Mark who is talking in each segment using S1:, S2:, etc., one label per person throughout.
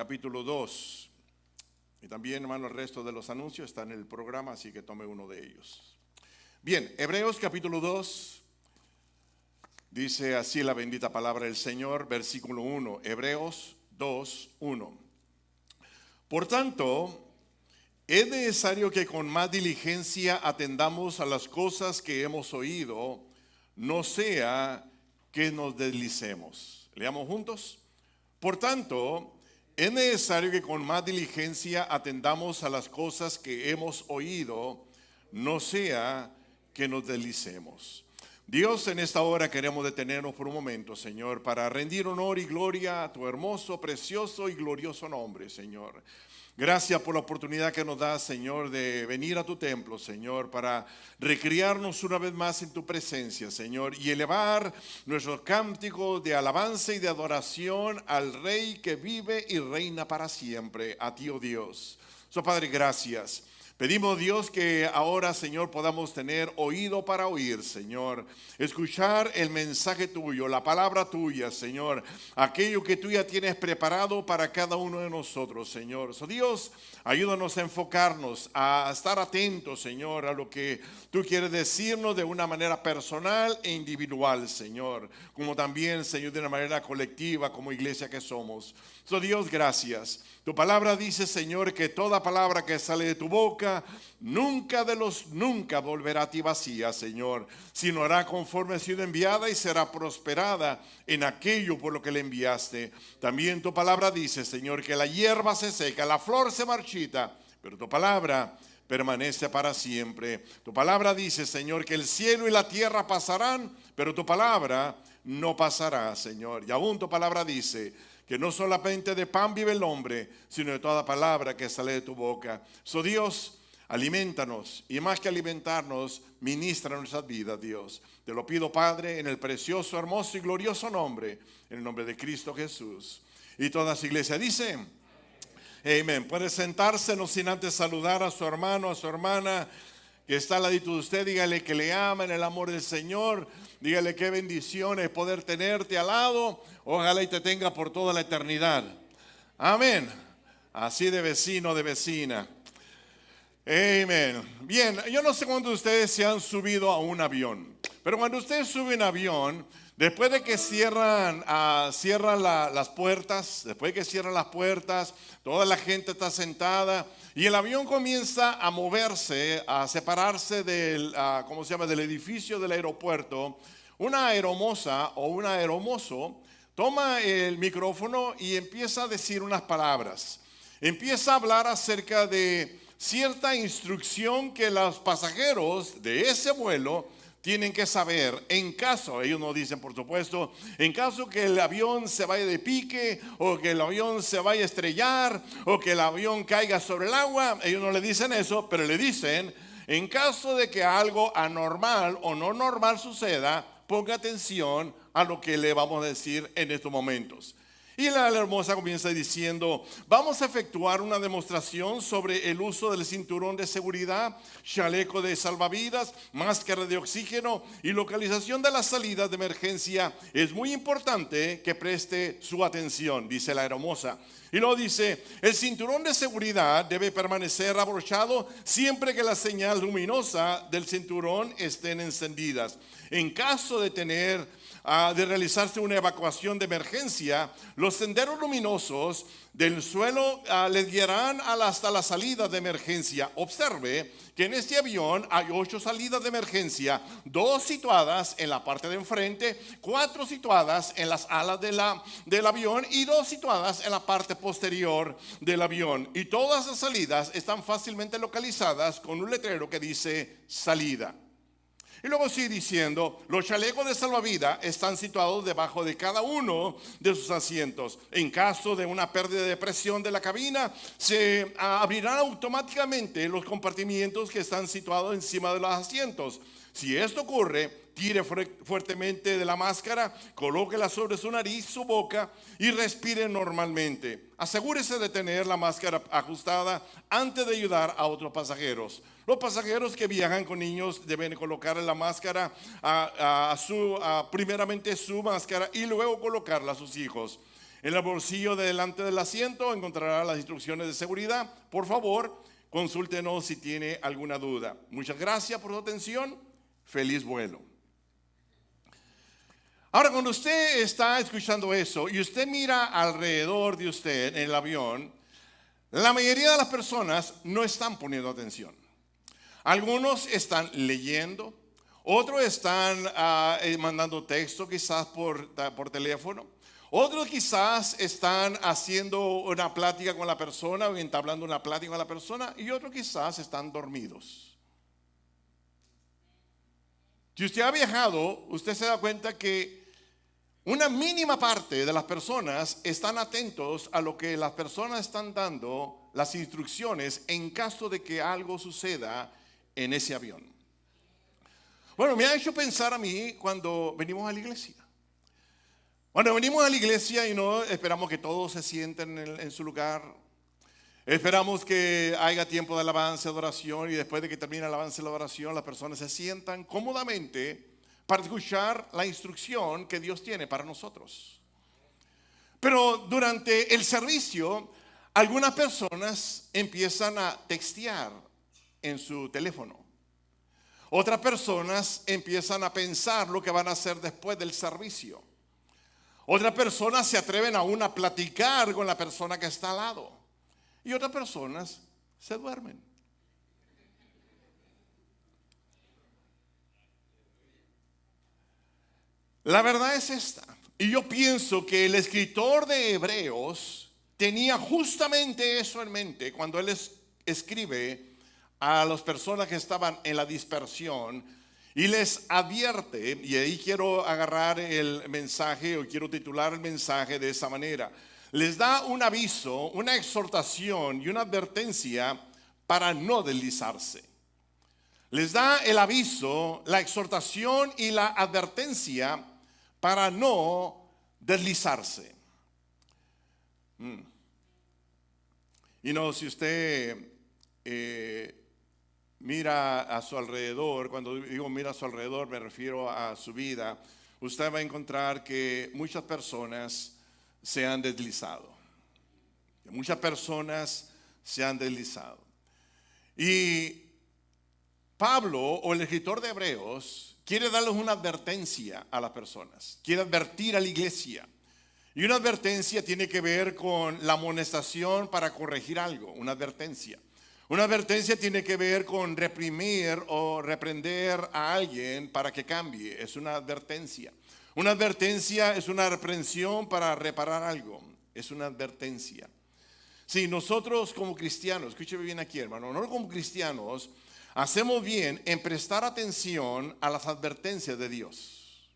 S1: capítulo 2. Y también, hermano, el resto de los anuncios están en el programa, así que tome uno de ellos. Bien, Hebreos capítulo 2, dice así la bendita palabra del Señor, versículo 1, Hebreos 2, 1. Por tanto, es necesario que con más diligencia atendamos a las cosas que hemos oído, no sea que nos deslicemos. Leamos juntos. Por tanto, es necesario que con más diligencia atendamos a las cosas que hemos oído, no sea que nos deslicemos. Dios, en esta hora queremos detenernos por un momento, Señor, para rendir honor y gloria a tu hermoso, precioso y glorioso nombre, Señor. Gracias por la oportunidad que nos das, Señor, de venir a tu templo, Señor, para recrearnos una vez más en tu presencia, Señor, y elevar nuestros cánticos de alabanza y de adoración al Rey que vive y reina para siempre, a ti, oh Dios. Padre, gracias. Pedimos, Dios, que ahora, Señor, podamos tener oído para oír, Señor. Escuchar el mensaje tuyo, la palabra tuya, Señor. Aquello que tú ya tienes preparado para cada uno de nosotros, Señor. Dios, ayúdanos a enfocarnos, a estar atentos, Señor, a lo que tú quieres decirnos de una manera personal e individual, Señor. Como también, Señor, de una manera colectiva, como iglesia que somos. Dios, gracias. Tu palabra dice, Señor, que toda palabra que sale de tu boca nunca volverá a ti vacía, Señor, sino hará conforme ha sido enviada y será prosperada en aquello por lo que le enviaste. También tu palabra dice, Señor, que la hierba se seca, la flor se marchita, pero tu palabra permanece para siempre. Tu palabra dice, Señor, que el cielo y la tierra pasarán, pero tu palabra no pasará, Señor. Y aún tu palabra dice que no solamente de pan vive el hombre, sino de toda palabra que sale de tu boca. Dios, alimentanos, y más que alimentarnos, ministra nuestras vidas, Dios. Te lo pido, Padre, en el precioso, hermoso y glorioso nombre, en el nombre de Cristo Jesús. Y toda su iglesia dice, amén. Puede sentarse, no sin antes saludar a su hermano, a su hermana que está al ladito de usted. Dígale que le ama en el amor del Señor. Dígale qué bendición es poder tenerte al lado. Ojalá y te tenga por toda la eternidad. Amén. Así de vecino, de vecina. Amén. Bien, yo no sé cuántos de ustedes se han subido a un avión, pero cuando ustedes suben a un avión, después de que cierran las puertas, toda la gente está sentada y el avión comienza a moverse, a separarse del edificio del aeropuerto. Una aeromoza o un aeromozo toma el micrófono y empieza a decir unas palabras. Empieza a hablar acerca de cierta instrucción que los pasajeros de ese vuelo tienen que saber en caso, ellos no dicen por supuesto, en caso que el avión se vaya de pique o que el avión se vaya a estrellar o que el avión caiga sobre el agua. Ellos no le dicen eso, pero le dicen, en caso de que algo anormal o no normal suceda, ponga atención a lo que le vamos a decir en estos momentos. Y la hermosa comienza diciendo, vamos a efectuar una demostración sobre el uso del cinturón de seguridad, chaleco de salvavidas, máscara de oxígeno y localización de las salidas de emergencia. Es muy importante que preste su atención, dice la hermosa. Y luego dice, el cinturón de seguridad debe permanecer abrochado siempre que la señal luminosa del cinturón estén encendidas. En caso de realizarse una evacuación de emergencia, los senderos luminosos del suelo les guiarán hasta la salida de emergencia. Observe que en este avión hay 8 salidas de emergencia, 2 situadas en la parte de enfrente, 4 situadas en las alas del avión y 2 situadas en la parte posterior del avión. Y todas las salidas están fácilmente localizadas con un letrero que dice salida. Y luego sigue diciendo, los chalecos de salvavidas están situados debajo de cada uno de sus asientos. En caso de una pérdida de presión de la cabina, se abrirán automáticamente los compartimientos que están situados encima de los asientos. Si esto ocurre, tire fuertemente de la máscara, colóquela sobre su nariz, su boca y respire normalmente. Asegúrese de tener la máscara ajustada antes de ayudar a otros pasajeros. Los pasajeros que viajan con niños deben colocar la máscara primeramente su máscara y luego colocarla a sus hijos. En el bolsillo de delante del asiento encontrará las instrucciones de seguridad. Por favor, consúltenos si tiene alguna duda. Muchas gracias por su atención. Feliz vuelo. Ahora, cuando usted está escuchando eso y usted mira alrededor de usted en el avión, la mayoría de las personas no están poniendo atención. Algunos están leyendo, otros están mandando texto quizás por teléfono, otros quizás están haciendo una plática con la persona o entablando una plática con la persona, y otros quizás están dormidos. Si usted ha viajado, usted se da cuenta que una mínima parte de las personas están atentos a lo que las personas están dando, las instrucciones en caso de que algo suceda en ese avión. Bueno, me ha hecho pensar a mí cuando venimos a la iglesia. Cuando venimos a la iglesia y no esperamos que todos se sienten en su lugar. Esperamos que haya tiempo de alabanza, de oración, y después de que termine la alabanza y la oración, las personas se sientan cómodamente para escuchar la instrucción que Dios tiene para nosotros. Pero durante el servicio, algunas personas empiezan a textear en su teléfono. Otras personas empiezan a pensar lo que van a hacer después del servicio. Otras personas se atreven aún a platicar con la persona que está al lado. Y otras personas se duermen. La verdad es esta, y yo pienso que el escritor de Hebreos tenía justamente eso en mente cuando él escribe a las personas que estaban en la dispersión y les advierte, y ahí quiero agarrar el mensaje, o quiero titular el mensaje de esa manera. Les da un aviso, una exhortación y una advertencia para no deslizarse. Les da el aviso, la exhortación y la advertencia para no deslizarse. Y no, si usted mira a su alrededor, cuando digo mira a su alrededor me refiero a su vida, usted va a encontrar que muchas personas se han deslizado. Muchas personas se han deslizado. Y Pablo, o el escritor de Hebreos, quiere darles una advertencia a las personas, quiere advertir a la iglesia. Y una advertencia tiene que ver con la amonestación para corregir algo, una advertencia. Una advertencia tiene que ver con reprimir o reprender a alguien para que cambie, es una advertencia. Una advertencia es una reprensión para reparar algo, es una advertencia. Sí, nosotros como cristianos, escúcheme bien aquí, hermano, nosotros como cristianos hacemos bien en prestar atención a las advertencias de Dios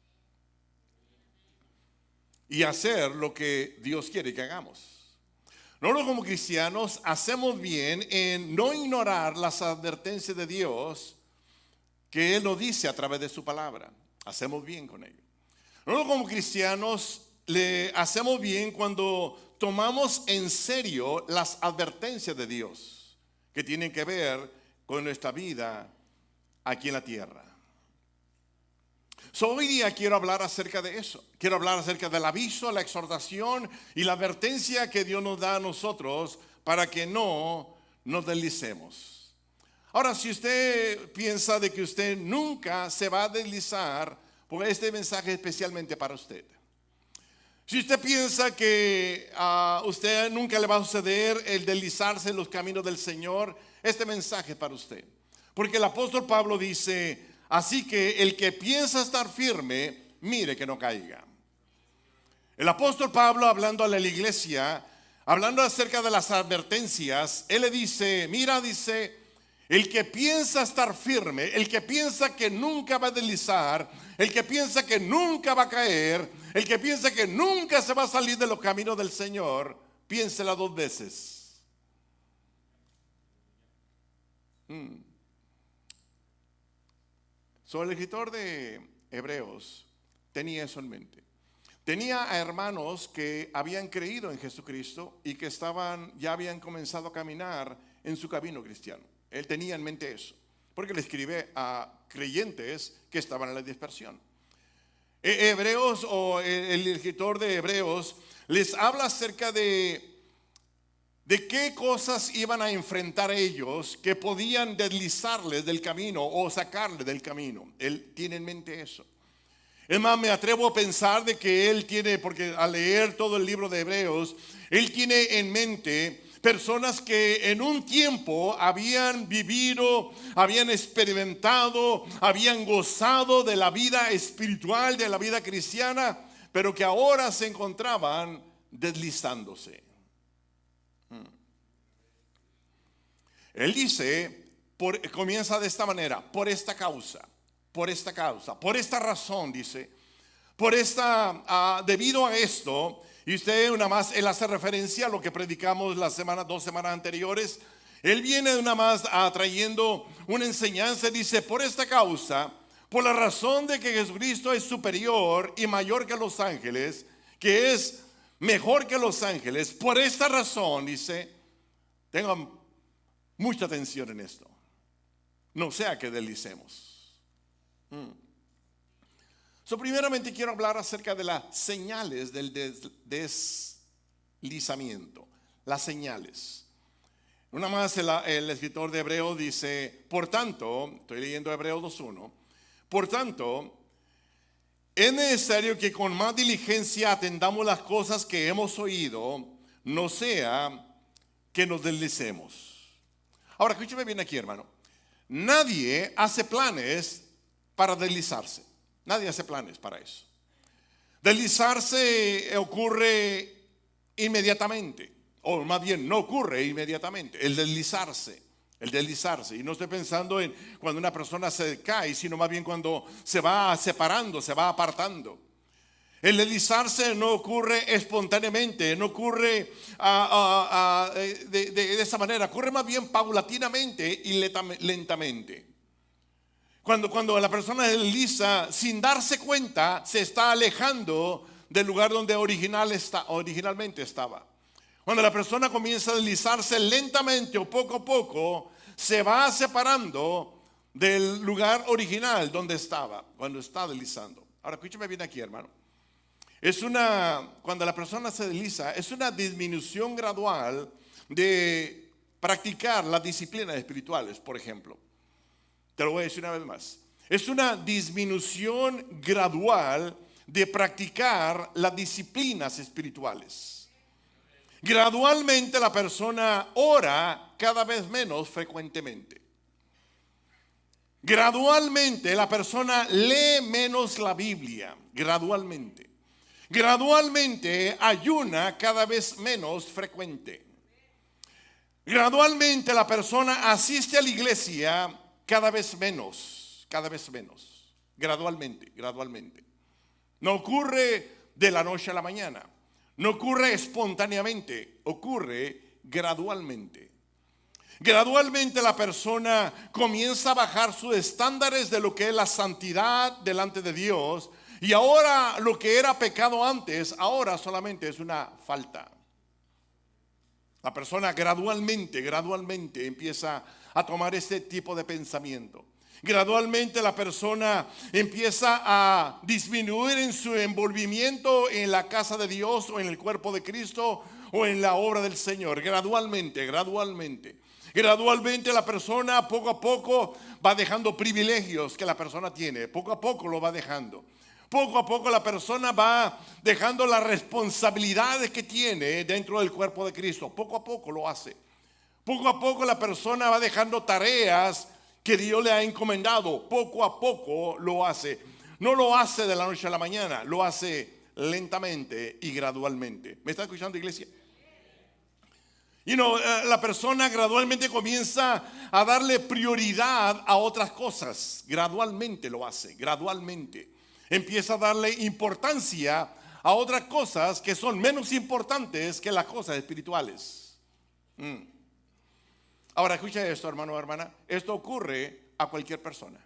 S1: y hacer lo que Dios quiere que hagamos. Nosotros como cristianos hacemos bien en no ignorar las advertencias de Dios que Él nos dice a través de su palabra. Hacemos bien con ello. Nosotros como cristianos le hacemos bien cuando tomamos en serio las advertencias de Dios que tienen que ver con nuestra vida aquí en la tierra. Hoy día quiero hablar acerca de eso. Quiero hablar acerca del aviso, la exhortación y la advertencia que Dios nos da a nosotros para que no nos deslicemos. Ahora, si usted piensa de que usted nunca se va a deslizar, pues este mensaje es especialmente para usted. Si usted piensa que a usted nunca le va a suceder el deslizarse en los caminos del Señor, este mensaje es para usted. Porque el apóstol Pablo dice: así que el que piensa estar firme, mire que no caiga. El apóstol Pablo, hablando a la iglesia, hablando acerca de las advertencias, él le dice, mira, dice, el que piensa estar firme, el que piensa que nunca va a deslizar, el que piensa que nunca va a caer, el que piensa que nunca se va a salir de los caminos del Señor, piénsela dos veces. El escritor de Hebreos tenía eso en mente. Tenía a hermanos que habían creído en Jesucristo y que ya habían comenzado a caminar en su camino cristiano. Él tenía en mente eso, porque le escribe a creyentes que estaban en la dispersión. Hebreos, o el escritor de Hebreos, les habla acerca de qué cosas iban a enfrentar ellos que podían deslizarles del camino o sacarles del camino. Él tiene en mente eso. Es más, me atrevo a pensar de que él tiene, porque al leer todo el libro de Hebreos, él tiene en mente personas que en un tiempo habían vivido, habían experimentado, habían gozado de la vida espiritual, de la vida cristiana, pero que ahora se encontraban deslizándose. Él dice, comienza de esta manera: por esta causa, por esta razón, dice, debido a esto. Y usted una más, él hace referencia a lo que predicamos las 2 semanas anteriores. Él viene una más trayendo una enseñanza. Dice, por esta causa, por la razón de que Jesucristo es superior y mayor que los ángeles, que es mejor que los ángeles, por esta razón, dice, tengan mucha atención en esto, no sea que deslicemos. Primeramente quiero hablar acerca de las señales del deslizamiento. Las señales. Una más el escritor de Hebreos dice, por tanto, estoy leyendo Hebreos 2:1, por tanto, es necesario que con más diligencia atendamos las cosas que hemos oído, no sea que nos deslicemos. Ahora, escúcheme bien aquí, hermano. Nadie hace planes para deslizarse. Nadie hace planes para eso. Deslizarse ocurre inmediatamente, o más bien no ocurre inmediatamente. El deslizarse. Y no estoy pensando en cuando una persona se cae, sino más bien cuando se va separando, se va apartando. El deslizarse no ocurre espontáneamente, no ocurre de esa manera, ocurre más bien paulatinamente y lentamente. Cuando la persona desliza sin darse cuenta, se está alejando del lugar donde originalmente estaba. Cuando la persona comienza a deslizarse lentamente o poco a poco, se va separando del lugar original donde estaba, cuando está deslizando. Ahora, escúchame bien aquí, hermano. Cuando la persona se desliza, es una disminución gradual de practicar las disciplinas espirituales, por ejemplo. Te lo voy a decir una vez más. Es una disminución gradual de practicar las disciplinas espirituales. Gradualmente la persona ora cada vez menos frecuentemente. Gradualmente la persona lee menos la Biblia. Gradualmente. Gradualmente ayuna cada vez menos frecuente. Gradualmente la persona asiste a la iglesia cada vez menos, gradualmente. No ocurre de la noche a la mañana, no ocurre espontáneamente, ocurre gradualmente. Gradualmente la persona comienza a bajar sus estándares de lo que es la santidad delante de Dios, y ahora lo que era pecado antes, ahora solamente es una falta. La persona gradualmente empieza a tomar este tipo de pensamiento. Gradualmente la persona empieza a disminuir en su envolvimiento en la casa de Dios o en el cuerpo de Cristo o en la obra del Señor. Gradualmente. Gradualmente la persona poco a poco va dejando privilegios que la persona tiene. Poco a poco lo va dejando. Poco a poco la persona va dejando las responsabilidades que tiene dentro del cuerpo de Cristo. Poco a poco lo hace. Poco a poco la persona va dejando tareas que Dios le ha encomendado. Poco a poco lo hace. No lo hace de la noche a la mañana, lo hace lentamente y gradualmente. ¿Me está escuchando, iglesia? La persona gradualmente comienza a darle prioridad a otras cosas. Gradualmente lo hace, gradualmente. Empieza a darle importancia a otras cosas que son menos importantes que las cosas espirituales. Ahora escucha esto, hermano o hermana. Esto ocurre a cualquier persona.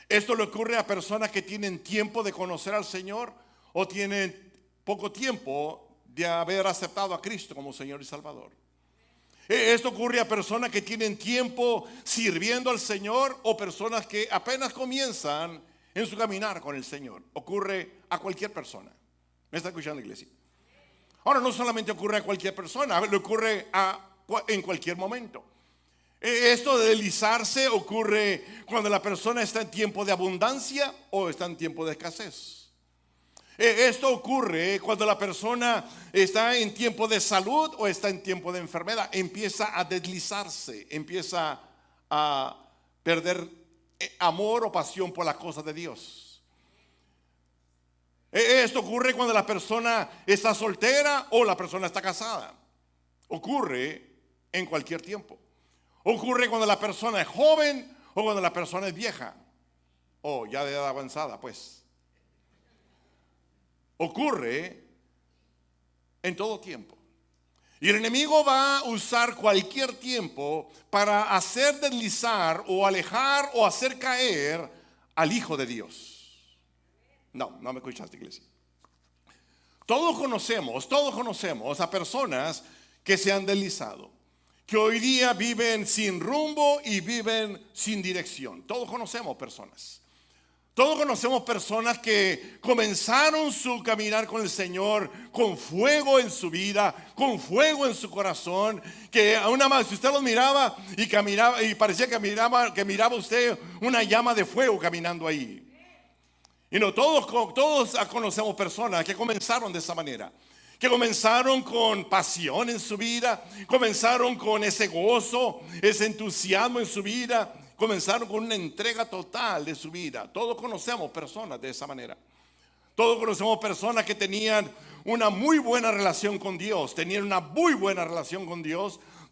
S1: Esto le ocurre a personas que tienen tiempo de conocer al Señor o tienen poco tiempo de haber aceptado a Cristo como Señor y Salvador. Esto ocurre a personas que tienen tiempo sirviendo al Señor o personas que apenas comienzan en su caminar con el Señor. Ocurre a cualquier persona. ¿Me está escuchando, iglesia? Ahora, no solamente ocurre a cualquier persona, le ocurre en cualquier momento. Esto de deslizarse ocurre cuando la persona está en tiempo de abundancia o está en tiempo de escasez. Esto ocurre cuando la persona está en tiempo de salud o está en tiempo de enfermedad. Empieza a deslizarse, empieza a perder amor o pasión por las cosas de Dios. Esto ocurre cuando la persona está soltera o la persona está casada. Ocurre en cualquier tiempo. Ocurre cuando la persona es joven o cuando la persona es vieja o ya de edad avanzada, pues. Ocurre en todo tiempo. Y el enemigo va a usar cualquier tiempo para hacer deslizar o alejar o hacer caer al Hijo de Dios. No me escuchaste, iglesia. Todos conocemos a personas que se han deslizado, que hoy día viven sin rumbo y viven sin dirección. Todos conocemos personas. Todos conocemos personas que comenzaron su caminar con el Señor con fuego en su vida, con fuego en su corazón, que aún más, si usted los miraba y caminaba y parecía que miraba usted una llama de fuego caminando ahí. Y no todos conocemos personas que comenzaron de esa manera, que comenzaron con pasión en su vida, comenzaron con ese gozo, ese entusiasmo en su vida. Comenzaron con una entrega total de su vida. Todos conocemos personas de esa manera. Todos conocemos personas que tenían una muy buena relación con Dios.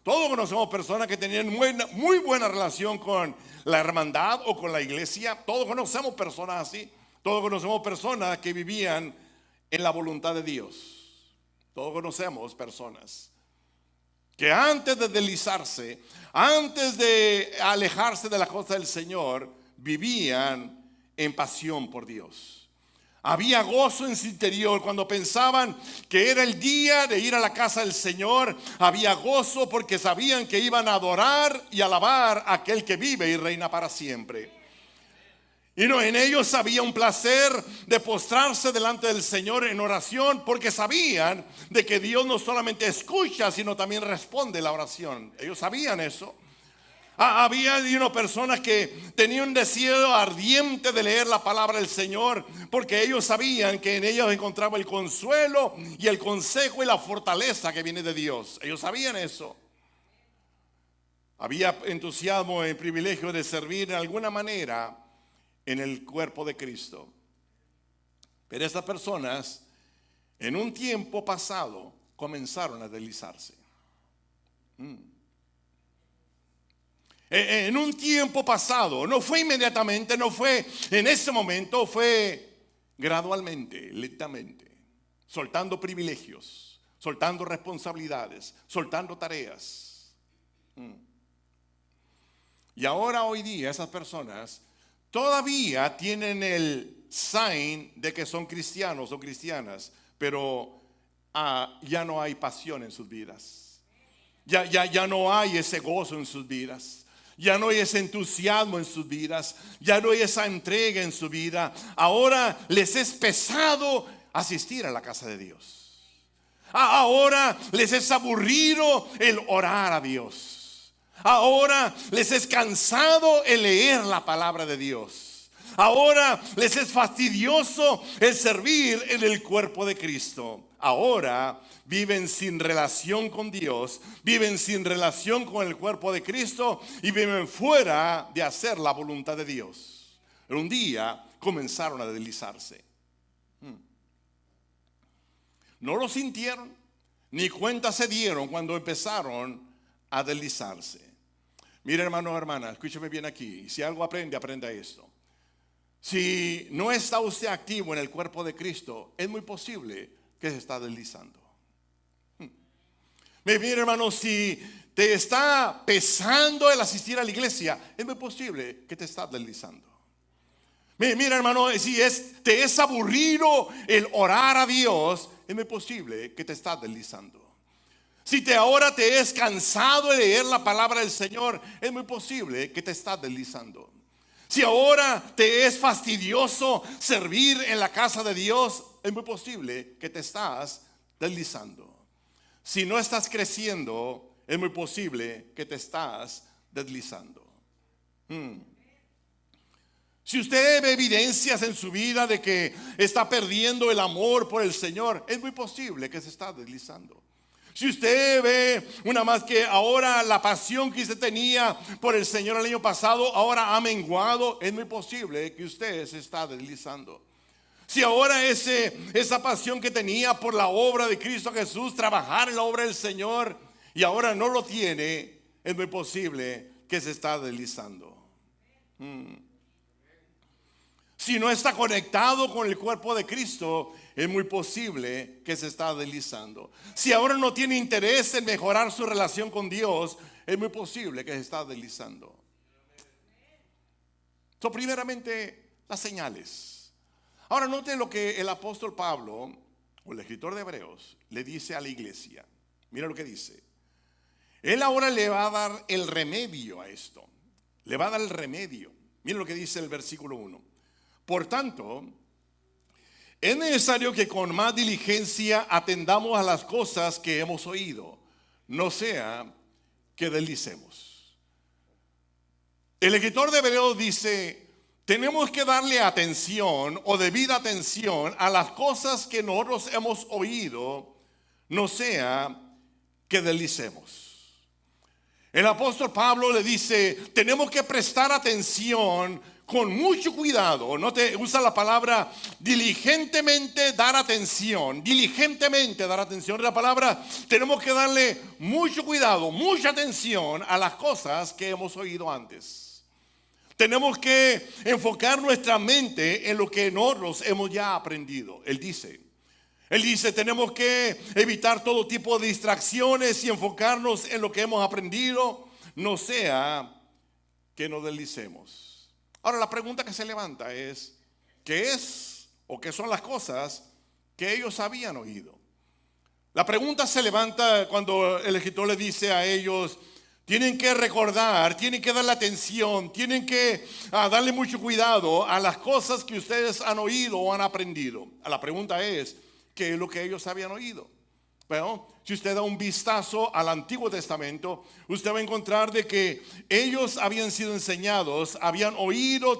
S1: Todos conocemos personas que tenían muy buena relación con la hermandad o con la iglesia. Todos conocemos personas así. Todos conocemos personas que vivían en la voluntad de Dios. Todos conocemos personas que antes de deslizarse, antes de alejarse de la cosa del Señor, vivían en pasión por Dios. Había gozo en su interior cuando pensaban que era el día de ir a la casa del Señor. Había gozo porque sabían que iban a adorar y alabar a aquel que vive y reina para siempre. Y en ellos había un placer de postrarse delante del Señor en oración, porque sabían de que Dios no solamente escucha, sino también responde la oración. Ellos sabían eso. Había personas que tenían un deseo ardiente de leer la palabra del Señor, porque ellos sabían que en ellos encontraba el consuelo y el consejo y la fortaleza que viene de Dios. Ellos sabían eso. Había entusiasmo y privilegio de servir de alguna manera en el cuerpo de Cristo. Pero estas personas en un tiempo pasado comenzaron a deslizarse. En un tiempo pasado, no fue inmediatamente, no fue en ese momento, fue gradualmente, lentamente, soltando privilegios, soltando responsabilidades, soltando tareas. Y ahora hoy día esas personas todavía tienen el sign de que son cristianos o cristianas, pero ya no hay pasión en sus vidas. Ya no hay ese gozo en sus vidas. Ya no hay ese entusiasmo en sus vidas. Ya no hay esa entrega en su vida. Ahora les es pesado asistir a la casa de Dios. Ahora les es aburrido el orar a Dios. Ahora les es cansado el leer la palabra de Dios. Ahora les es fastidioso el servir en el cuerpo de Cristo. Ahora viven sin relación con Dios, viven sin relación con el cuerpo de Cristo y viven fuera de hacer la voluntad de Dios. Pero un día comenzaron a deslizarse. No lo sintieron, ni cuenta se dieron cuando empezaron a deslizarse. Mire, hermano o hermana, escúcheme bien aquí. Si algo aprenda esto. Si no está usted activo en el cuerpo de Cristo, es muy posible que se está deslizando. Mire, hermano, si te está pesando el asistir a la iglesia, es muy posible que te estás deslizando. Mira, hermano, si te es aburrido el orar a Dios, es muy posible que te estás deslizando. Si ahora te es cansado de leer la palabra del Señor, es muy posible que te estás deslizando. Si ahora te es fastidioso servir en la casa de Dios, es muy posible que te estás deslizando. Si no estás creciendo, es muy posible que te estás deslizando. Si usted ve evidencias en su vida de que está perdiendo el amor por el Señor, es muy posible que se está deslizando. Si usted ve una más que ahora la pasión que usted tenía por el Señor el año pasado, ahora ha menguado, es muy posible que usted se está deslizando. Si ahora esa pasión que tenía por la obra de Cristo Jesús, trabajar en la obra del Señor, y ahora no lo tiene, es muy posible que se está deslizando. Si no está conectado con el cuerpo de Cristo, es muy posible que se está deslizando. Si ahora no tiene interés en mejorar su relación con Dios, es muy posible que se está deslizando. Primeramente, las señales. Ahora note lo que el apóstol Pablo, o el escritor de Hebreos, le dice a la iglesia. Mira lo que dice. Él ahora le va a dar el remedio a esto. Le va a dar el remedio. Mira lo que dice el versículo 1. Por tanto, es necesario que con más diligencia atendamos a las cosas que hemos oído, no sea que deslicemos. El escritor de Hebreos dice, tenemos que darle atención o debida atención a las cosas que nosotros hemos oído, no sea que deslicemos. El apóstol Pablo le dice, tenemos que prestar atención con mucho cuidado. No te usa la palabra diligentemente dar atención. Diligentemente dar atención es la palabra. Tenemos que darle mucho cuidado, mucha atención a las cosas que hemos oído antes. Tenemos que enfocar nuestra mente en lo que nosotros hemos ya aprendido. Él dice, tenemos que evitar todo tipo de distracciones y enfocarnos en lo que hemos aprendido, no sea que nos deslicemos. Ahora la pregunta que se levanta es, ¿qué es o qué son las cosas que ellos habían oído? La pregunta se levanta cuando el escritor le dice a ellos, tienen que recordar, tienen que darle atención, tienen que darle mucho cuidado a las cosas que ustedes han oído o han aprendido. La pregunta es, ¿qué es lo que ellos habían oído? Bueno, si usted da un vistazo al Antiguo Testamento, usted va a encontrar de que ellos habían sido enseñados, habían oído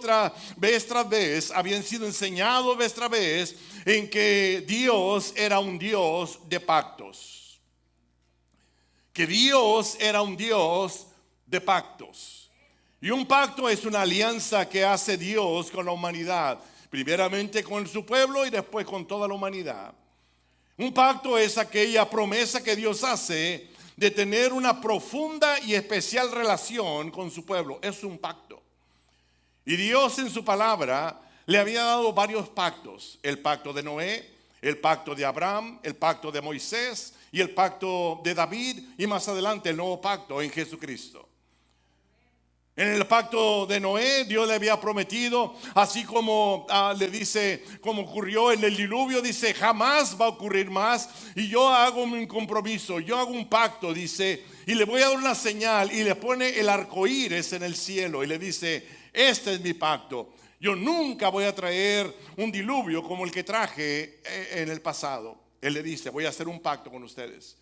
S1: vez tras vez, habían sido enseñados vez tras vez en que Dios era un Dios de pactos. Que Dios era un Dios de pactos. Y un pacto es una alianza que hace Dios con la humanidad, primeramente con su pueblo y después con toda la humanidad. Un pacto es aquella promesa que Dios hace de tener una profunda y especial relación con su pueblo. Es un pacto. Y Dios en su palabra le había dado varios pactos. El pacto de Noé, el pacto de Abraham, el pacto de Moisés y el pacto de David. Y más adelante el nuevo pacto en Jesucristo. En el pacto de Noé, Dios le había prometido, así como le dice, como ocurrió en el diluvio, dice, jamás va a ocurrir más. Y yo hago un compromiso, yo hago un pacto, dice, y le voy a dar una señal. Y le pone el arco iris en el cielo y le dice, este es mi pacto. Yo nunca voy a traer un diluvio como el que traje en el pasado. Él le dice, voy a hacer un pacto con ustedes.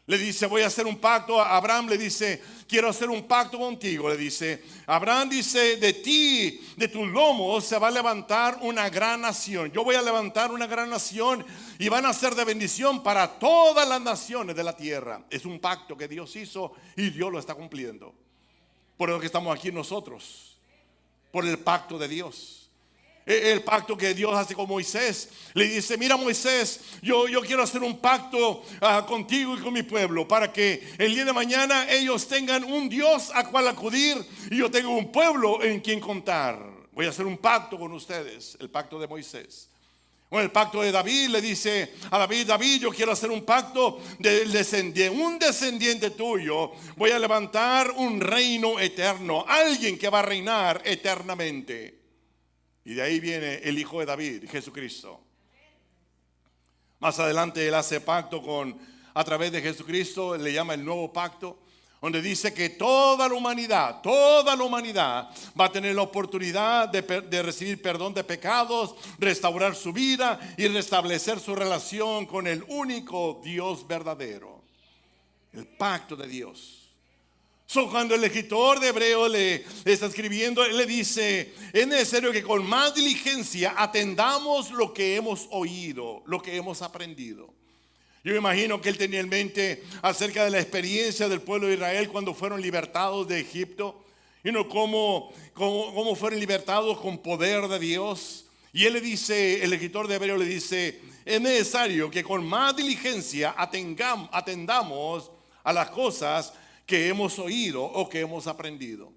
S1: Le dice, voy a hacer un pacto. Abraham le dice, quiero hacer un pacto contigo. Le dice, Abraham dice, de ti, de tus lomos se va a levantar una gran nación. Yo voy a levantar una gran nación y van a ser de bendición para todas las naciones de la tierra. Es un pacto que Dios hizo y Dios lo está cumpliendo. Por eso que estamos aquí nosotros, por el pacto de Dios. El pacto que Dios hace con Moisés. Le dice, mira Moisés, yo quiero hacer un pacto contigo y con mi pueblo, para que el día de mañana ellos tengan un Dios a cual acudir y yo tengo un pueblo en quien contar. Voy a hacer un pacto con ustedes, el pacto de Moisés. Bueno, el pacto de David, le dice a David, yo quiero hacer un pacto de un descendiente tuyo. Voy a levantar un reino eterno, alguien que va a reinar eternamente. Y de ahí viene el hijo de David, Jesucristo. Más adelante él hace pacto a través de Jesucristo, le llama el nuevo pacto. donde dice que toda la humanidad va a tener la oportunidad de recibir perdón de pecados, restaurar su vida y restablecer su relación con el único Dios verdadero, el pacto de Dios. Cuando el escritor de Hebreos le está escribiendo, él le dice: es necesario que con más diligencia atendamos lo que hemos oído, lo que hemos aprendido. Yo me imagino que él tenía en mente acerca de la experiencia del pueblo de Israel cuando fueron libertados de Egipto, cómo fueron libertados con poder de Dios. Y él le dice, el escritor de Hebreos le dice: es necesario que con más diligencia atendamos a las cosas que hemos oído o que hemos aprendido.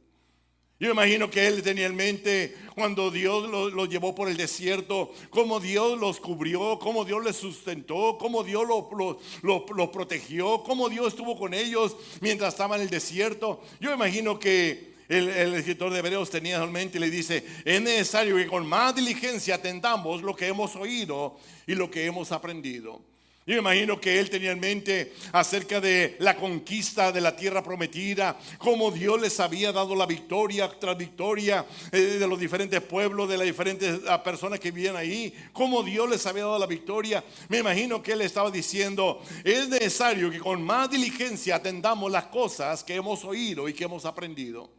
S1: Yo imagino que él tenía en mente cuando Dios los llevó por el desierto, cómo Dios los cubrió, cómo Dios les sustentó, cómo Dios los protegió, cómo Dios estuvo con ellos mientras estaban en el desierto. Yo imagino que el escritor de Hebreos tenía en mente y le dice: es necesario que con más diligencia atendamos lo que hemos oído y lo que hemos aprendido. Yo me imagino que él tenía en mente acerca de la conquista de la tierra prometida, cómo Dios les había dado la victoria tras victoria de los diferentes pueblos, de las diferentes personas que vivían ahí, cómo Dios les había dado la victoria. Me imagino que él estaba diciendo: es necesario que con más diligencia atendamos las cosas que hemos oído y que hemos aprendido.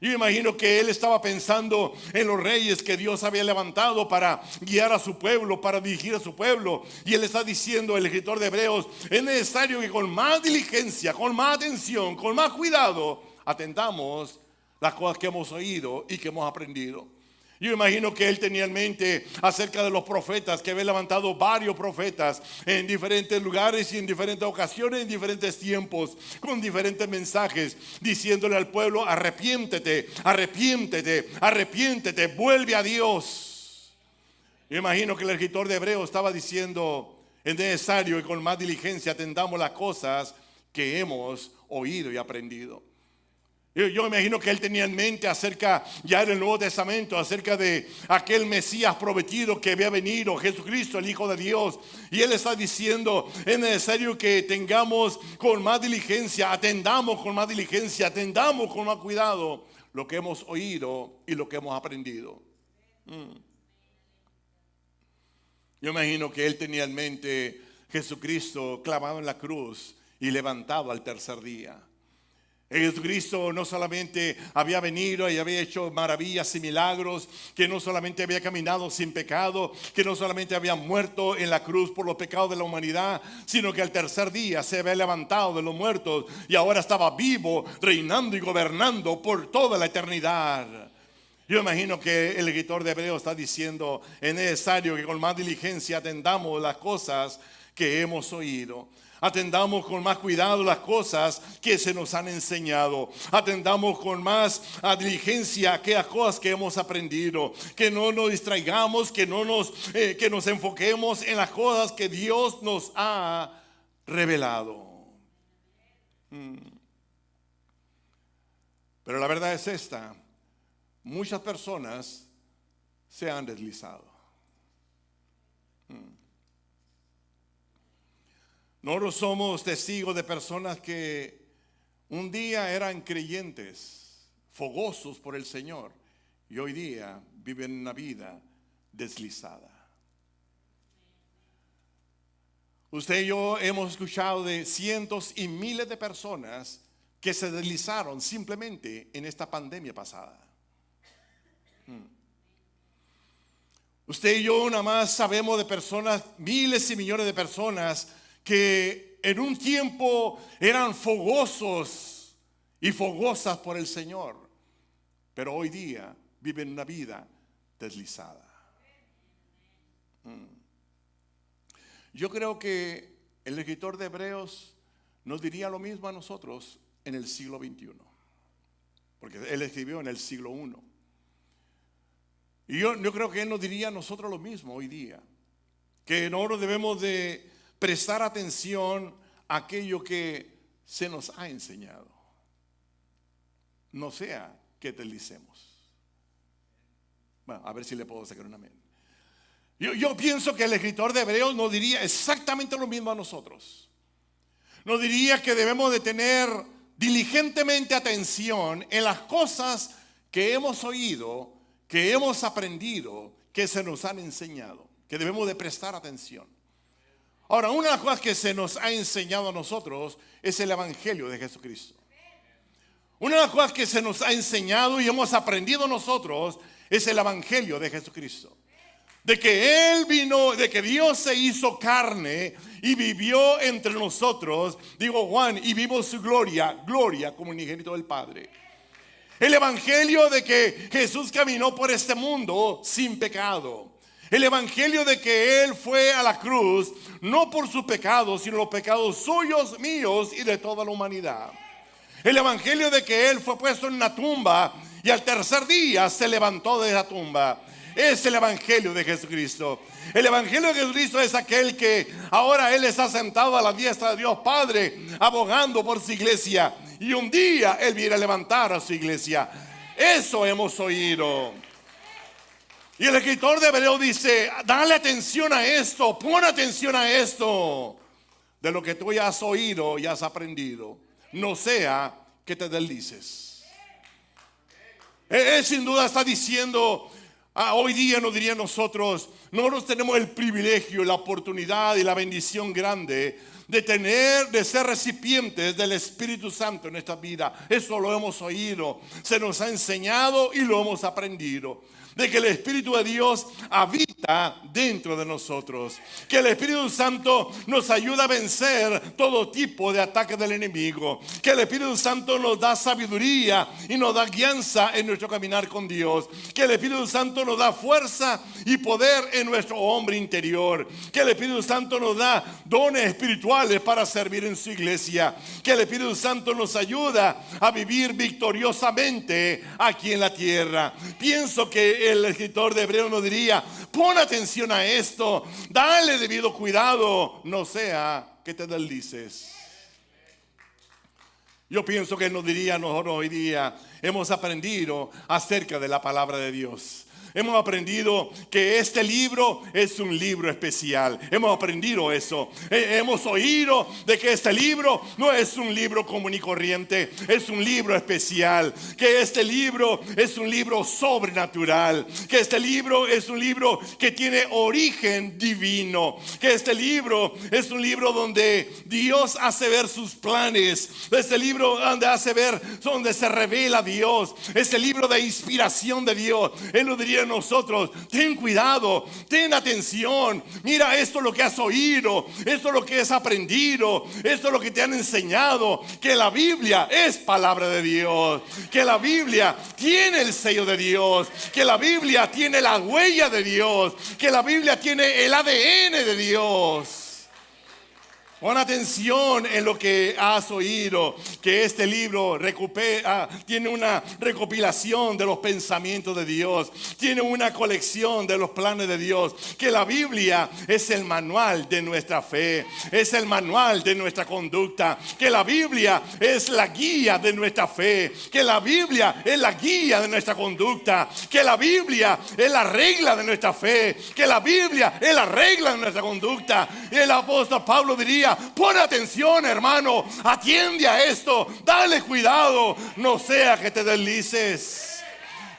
S1: Yo imagino que él estaba pensando en los reyes que Dios había levantado para guiar a su pueblo, para dirigir a su pueblo. Y él está diciendo, el escritor de Hebreos: es necesario que con más diligencia, con más atención, con más cuidado, atendamos las cosas que hemos oído y que hemos aprendido. Yo imagino que él tenía en mente acerca de los profetas, que había levantado varios profetas en diferentes lugares y en diferentes ocasiones, en diferentes tiempos, con diferentes mensajes, diciéndole al pueblo: arrepiéntete, arrepiéntete, arrepiéntete, vuelve a Dios. Yo imagino que el escritor de Hebreos estaba diciendo: es necesario que con más diligencia atendamos las cosas que hemos oído y aprendido. Yo imagino que él tenía en mente acerca, ya en el Nuevo Testamento, acerca de aquel Mesías prometido que había venido, Jesucristo, el Hijo de Dios. Y él está diciendo: es necesario que tengamos con más diligencia, atendamos con más diligencia, atendamos con más cuidado lo que hemos oído y lo que hemos aprendido. Yo imagino que él tenía en mente Jesucristo clavado en la cruz y levantado al tercer día. Jesucristo no solamente había venido y había hecho maravillas y milagros, que no solamente había caminado sin pecado, que no solamente había muerto en la cruz por los pecados de la humanidad, sino que al tercer día se había levantado de los muertos y ahora estaba vivo, reinando y gobernando por toda la eternidad. Yo imagino que el escritor de Hebreos está diciendo: es necesario que con más diligencia atendamos las cosas que hemos oído. Atendamos con más cuidado las cosas que se nos han enseñado. Atendamos con más diligencia aquellas cosas que hemos aprendido. Que no nos distraigamos, que nos enfoquemos en las cosas que Dios nos ha revelado. Pero la verdad es esta: muchas personas se han deslizado. Nosotros somos testigos de personas que un día eran creyentes, fogosos por el Señor, y hoy día viven una vida deslizada. Usted y yo hemos escuchado de cientos y miles de personas que se deslizaron simplemente en esta pandemia pasada. Usted y yo nada más sabemos de personas, miles y millones de personas, que en un tiempo eran fogosos y fogosas por el Señor, pero hoy día viven una vida deslizada. Yo creo que el escritor de Hebreos nos diría lo mismo a nosotros en el siglo XXI, porque él escribió en el siglo I. Y yo creo que él nos diría a nosotros lo mismo hoy día, que nosotros debemos de prestar atención a aquello que se nos ha enseñado, no sea que deslicemos. Bueno, a ver si le puedo sacar un amén. Yo pienso que el escritor de Hebreos nos diría exactamente lo mismo a nosotros. Nos diría que debemos de tener diligentemente atención en las cosas que hemos oído, que hemos aprendido, que se nos han enseñado, que debemos de prestar atención. Ahora, una de las cosas que se nos ha enseñado a nosotros es el Evangelio de Jesucristo. Una de las cosas que se nos ha enseñado y hemos aprendido nosotros es el Evangelio de Jesucristo. De que Él vino, de que Dios se hizo carne y vivió entre nosotros, digo Juan, y vimos su gloria como unigénito del Padre. El Evangelio de que Jesús caminó por este mundo sin pecado. El Evangelio de que Él fue a la cruz, no por sus pecados, sino los pecados suyos, míos y de toda la humanidad. El Evangelio de que Él fue puesto en una tumba y al tercer día se levantó de esa tumba. Es el Evangelio de Jesucristo. El Evangelio de Jesucristo es aquel que ahora Él está sentado a la diestra de Dios Padre, abogando por su iglesia. Y un día Él viene a levantar a su iglesia. Eso hemos oído. Y el escritor de Hebreos dice, dale atención a esto, pon atención a esto. De lo que tú ya has oído y has aprendido, no sea que te deslices. Él sin duda está diciendo, hoy día nos diría nosotros tenemos el privilegio, la oportunidad y la bendición grande de ser recipientes del Espíritu Santo en esta vida. Eso lo hemos oído, se nos ha enseñado y lo hemos aprendido. De que el Espíritu de Dios habita dentro de nosotros. Que el Espíritu Santo nos ayuda a vencer todo tipo de ataques del enemigo. Que el Espíritu Santo nos da sabiduría y nos da guianza en nuestro caminar con Dios. Que el Espíritu Santo nos da fuerza y poder en nuestro hombre interior. Que el Espíritu Santo nos da dones espirituales para servir en su iglesia. Que el Espíritu Santo nos ayuda a vivir victoriosamente aquí en la tierra. Pienso que el escritor de Hebreos nos diría, pon atención a esto, dale debido cuidado, no sea que te deslices. Yo pienso que nos diría, nosotros hoy día hemos aprendido acerca de la palabra de Dios. Hemos aprendido que este libro es un libro especial. Hemos aprendido eso. Hemos oído de que este libro no es un libro común y corriente. Es un libro especial. Que este libro es un libro sobrenatural. Que este libro es un libro que tiene origen divino. Que este libro es un libro donde Dios hace ver sus planes. Este libro donde hace ver, donde se revela Dios. Este libro de inspiración de Dios. Él lo diría a nosotros, ten cuidado, ten atención, mira esto es lo que has oído, esto es lo que has aprendido, esto es lo que te han enseñado, que la Biblia es palabra de Dios, que la Biblia tiene el sello de Dios, que la Biblia tiene la huella de Dios, que la Biblia tiene el ADN de Dios. Pon atención en lo que has oído, que este libro tiene una recopilación de los pensamientos de Dios, tiene una colección de los planes de Dios, que la Biblia es el manual de nuestra fe, es el manual de nuestra conducta, que la Biblia es la guía de nuestra fe, que la Biblia es la guía de nuestra conducta, que la Biblia es la regla de nuestra fe, que la Biblia es la regla de nuestra conducta. Y el apóstol Pablo diría, pon atención, hermano, atiende a esto, dale cuidado, no sea que te deslices.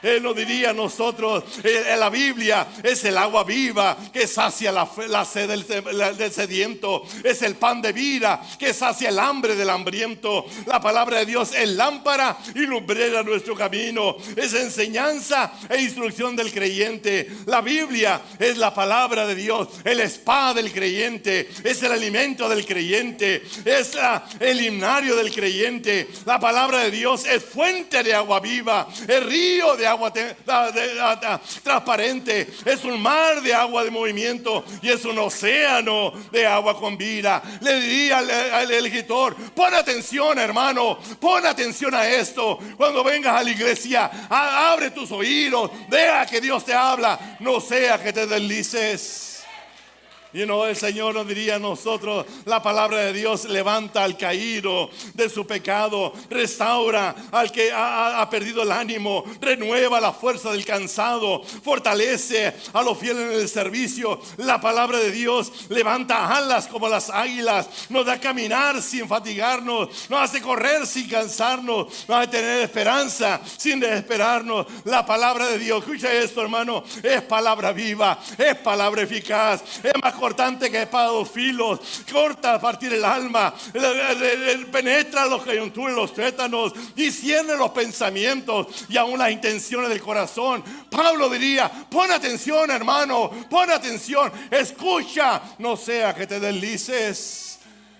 S1: Él nos diría a nosotros, la Biblia es el agua viva que sacia la sed del sediento, es el pan de vida que sacia el hambre del hambriento. La palabra de Dios es lámpara y lumbrera nuestro camino, es enseñanza e instrucción del creyente. La Biblia es la palabra de Dios, el espada del creyente, es el alimento del creyente, es el himnario del creyente. La palabra de Dios es fuente de agua viva, es río de agua transparente, es un mar de agua de movimiento y es un océano de agua con vida. Le diría al escritor, pon atención, hermano, pon atención a esto. Cuando vengas a la iglesia, abre tus oídos, deja que Dios te habla, no sea que te deslices. El Señor nos diría a nosotros, la palabra de Dios levanta al caído de su pecado, restaura al que ha perdido el ánimo, renueva la fuerza del cansado, fortalece a los fieles en el servicio. La palabra de Dios levanta alas como las águilas, nos da caminar sin fatigarnos, nos hace correr sin cansarnos, nos hace tener esperanza sin desesperarnos. La palabra de Dios, escucha esto, hermano, es palabra viva, es palabra eficaz, es más cortante que espada de dos filos, corta a partir el alma, penetra los coyunturas, los tuétanos, discierne los pensamientos y aún las intenciones del corazón. Pablo diría, pon atención, hermano, pon atención, escucha, no sea que te deslices.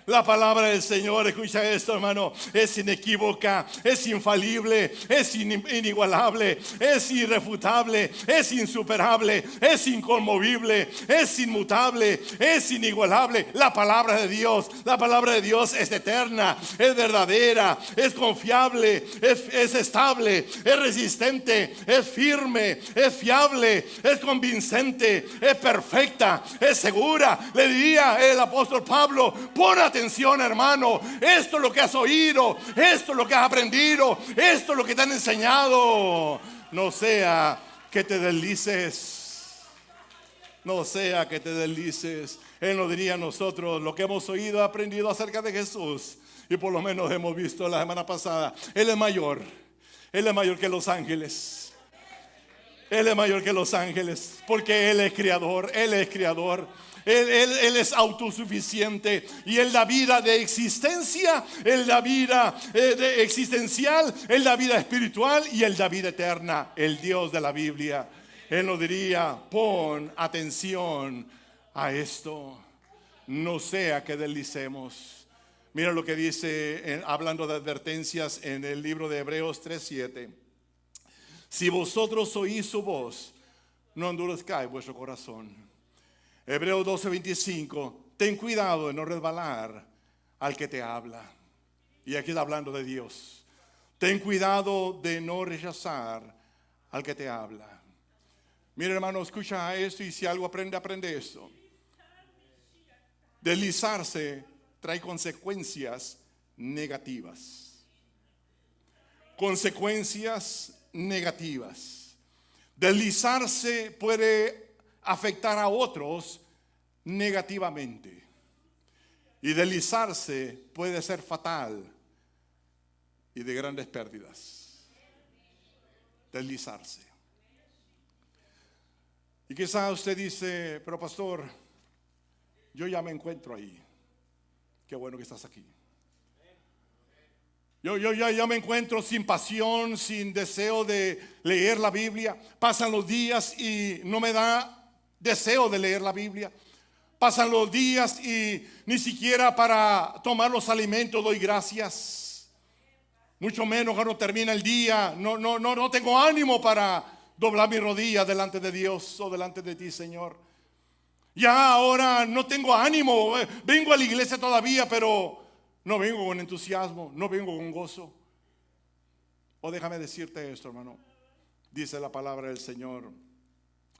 S1: La palabra del Señor, escucha esto, hermano, es inequívoca, es infalible, es inigualable, es irrefutable, es insuperable, es inconmovible, es inmutable, es inigualable. La palabra de Dios es eterna, es verdadera, es confiable, es estable, es resistente, es firme, es fiable, es convincente, es perfecta, es segura. Le diría el apóstol Pablo, pon atención, hermano, esto es lo que has oído, esto es lo que has aprendido, esto es lo que te han enseñado. No sea que te deslices, no sea que te deslices. Él nos diría a nosotros lo que hemos oído, aprendido acerca de Jesús, y por lo menos hemos visto la semana pasada. Él es mayor que los ángeles. Él es mayor que los ángeles, porque Él es creador, Él es creador. Él es autosuficiente, y Él da vida de existencia, Él da vida de existencial, Él da vida espiritual y Él da vida eterna. El Dios de la Biblia. Él nos diría, pon atención a esto, no sea que deslicemos. Mira lo que dice, hablando de advertencias, en el libro de Hebreos 3:7. Si vosotros oís su voz, no endurezcáis vuestro corazón. Hebreos 12:25, ten cuidado de no resbalar al que te habla. Y aquí está hablando de Dios. Ten cuidado de no rechazar al que te habla. Mira, hermano, escucha esto, y si algo aprende esto. Deslizarse trae consecuencias negativas. Consecuencias negativas. Deslizarse puede afectar a otros negativamente, y deslizarse puede ser fatal y de grandes pérdidas. Deslizarse. Y quizás usted dice, pero pastor, yo ya me encuentro ahí. Qué bueno que estás aquí. Yo ya me encuentro sin pasión, sin deseo de leer la Biblia. Pasan los días y no me da deseo de leer la Biblia. Pasan los días y ni siquiera para tomar los alimentos doy gracias. Mucho menos cuando termina el día. No tengo ánimo para doblar mi rodilla delante de Dios o delante de ti, Señor. Ya ahora no tengo ánimo. Vengo a la iglesia todavía, pero no vengo con entusiasmo, no vengo con gozo. O déjame decirte esto, hermano. Dice la palabra del Señor.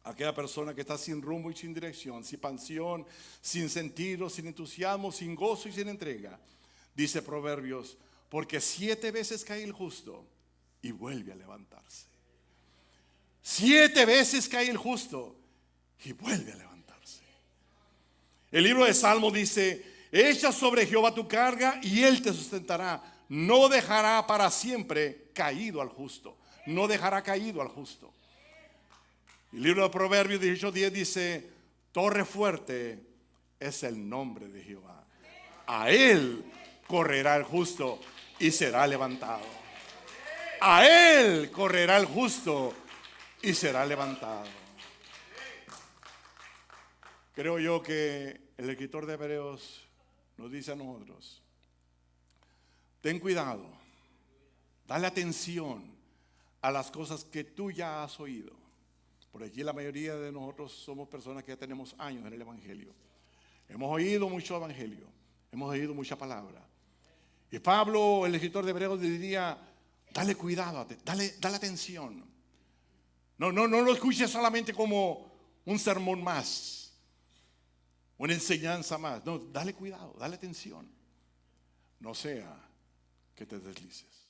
S1: Aquella persona que está sin rumbo y sin dirección, sin pasión, sin sentido, sin entusiasmo, sin gozo y sin entrega. Dice Proverbios, porque 7 veces cae el justo y vuelve a levantarse. 7 veces cae el justo y vuelve a levantarse. El libro de Salmos dice, echa sobre Jehová tu carga y Él te sustentará. No dejará para siempre caído al justo. No dejará caído al justo. El libro de Proverbios 18:10 dice, torre fuerte es el nombre de Jehová. A Él correrá el justo y será levantado. A Él correrá el justo y será levantado. Creo yo que el escritor de Hebreos nos dice a nosotros, ten cuidado, dale atención a las cosas que tú ya has oído. Por aquí la mayoría de nosotros somos personas que ya tenemos años en el Evangelio. Hemos oído mucho Evangelio, hemos oído mucha palabra. Y Pablo, el escritor de Hebreos, diría, dale cuidado, dale atención. No lo escuches solamente como un sermón más, una enseñanza más. No, dale cuidado, dale atención. No sea que te deslices.